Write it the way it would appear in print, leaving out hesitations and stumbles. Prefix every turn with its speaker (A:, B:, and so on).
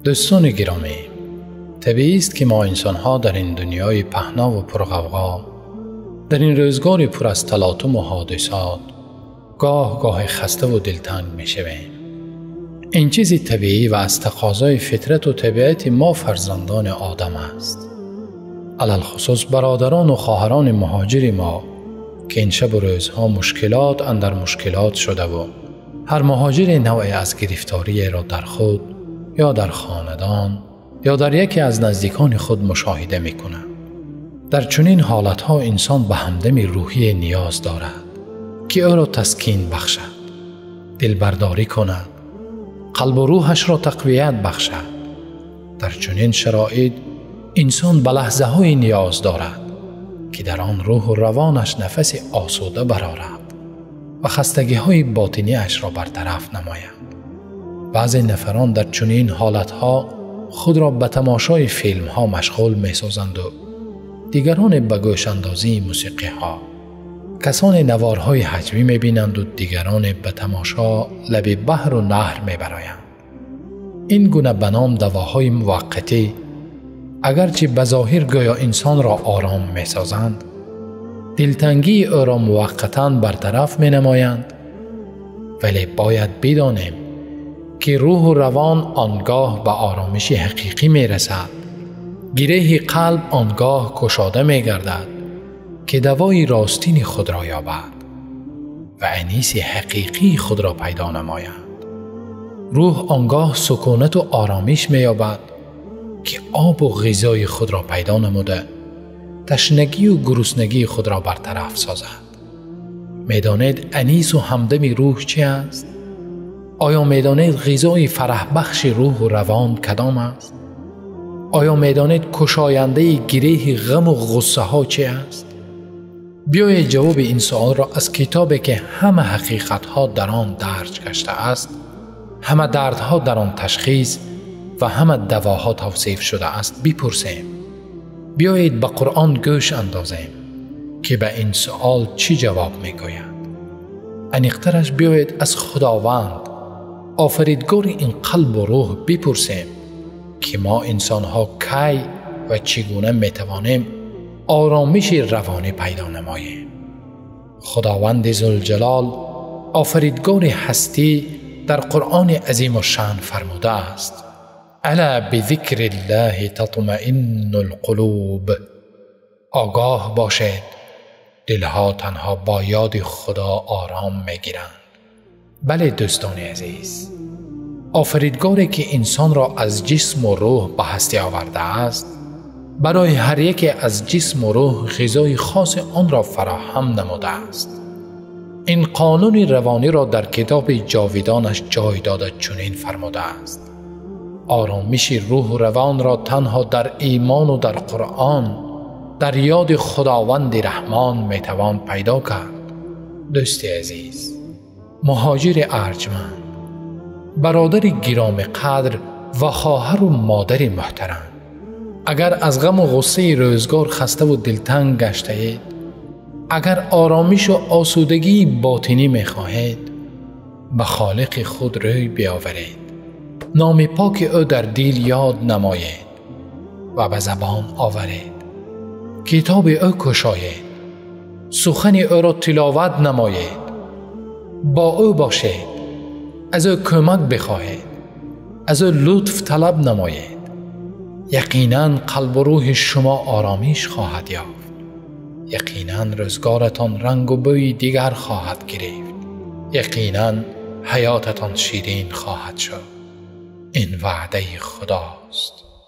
A: دوستان گرامی، طبیعی است که ما انسان‌ها در این دنیای پهنا و پرغوغا، در این روزگاری پر از تلاطم و حادثات، گاه خسته و دلتنگ می‌شویم. این چیزی طبیعی و از تقاضای فطرت و طبیعت ما فرزندان آدم است. علل خصوص برادران و خواهران مهاجر ما که این شب و روزها مشکلات اندر مشکلات شده و هر مهاجر نوعی از گرفتاری را در خود یا در خاندان یا در یکی از نزدیکان خود مشاهده می کند. در چنین حالتها انسان به همدمی روحی نیاز دارد که او را تسکین بخشد، دلبرداری کند، قلب و روحش را تقویت بخشد. در چنین شرایط انسان به لحظه های نیاز دارد که در آن روح و روانش نفس آسوده برآورد و خستگی های باطنی اش را برطرف نماید. بعضی نفران در چنین حالتها خود را به تماشای فیلم ها مشغول می سازند و دیگران به گوش اندازی موسیقی ها. کسان نوارهای حجمی می بینند و دیگران به تماشا لب بحر و نهر می برایند. این گونه به نام دواهای موقتی اگرچه بظاهر گویا انسان را آرام می سازند، دلتنگی او را موقتاً برطرف می نمایند، ولی باید بدانیم که روح و روان آنگاه به آرامش حقیقی می رسد، گره قلب آنگاه گشاده می گردد که دوای راستین خود را یابد و انیس حقیقی خود را پیدا نماید. روح آنگاه سکونت و آرامش می یابد که آب و غذای خود را پیدا نموده تشنگی و گرسنگی خود را برطرف سازد. میدانید انیس و همدم روح چی است؟ آیا میدانید غذای فرح بخش روح و روان کدام است؟ آیا میدانید کشاینده گره غم و غصه ها چی است؟ بیایید جواب این سوال را از کتابی که همه حقیقت ها در آن درج گشته است، همه دردها در آن تشخیص و همه دواها توصیف شده است بپرسیم. بیایید به قرآن گوش اندازیم که به این سوال چی جواب میگوید. انیقترش بیایید از خداوند آفریدگار این قلب و روح بپرسیم که ما انسانها کی و چگونه میتوانیم آرامش روانی پیدا نماییم. خداوند ذوالجلال آفریدگار هستی در قرآن عظیم و شأن فرموده است: الا بذکر الله تطمئن القلوب. آگاه باشید، دلها تنها با یاد خدا آرام میگیرند. بله دوستان عزیز، آفریدگاری که انسان را از جسم و روح به هستی آورده است، برای هر یک از جسم و روح غذای خاص آن را فراهم نموده است. این قانون روانی را در کتاب جاویدانش جای داده چنین فرموده است: آرامش روح و روان را تنها در ایمان و در قرآن، در یاد خداوند رحمان میتوان پیدا کرد. دوست عزیز، مهاجر ارجمند، برادر گرام قدر و خواهر و مادر محترم، اگر از غم و غصه روزگار خسته و دلتنگ گشته اید، اگر آرامش و آسودگی باطنی میخواهید، به خالق خود روی بیاورید، نام پاک او در دل یاد نمایید و به زبان آورید، کتاب او کشایید، سخن او را تلاوت نمایید، با او باشید، از او کمک بخواهید، از او لطف طلب نمایید. یقیناً قلب و روح شما آرامش خواهد یافت. یقیناً روزگارتان رنگ و بوی دیگر خواهد گرفت. یقیناً حیاتتان شیرین خواهد شد. این وعده خداست.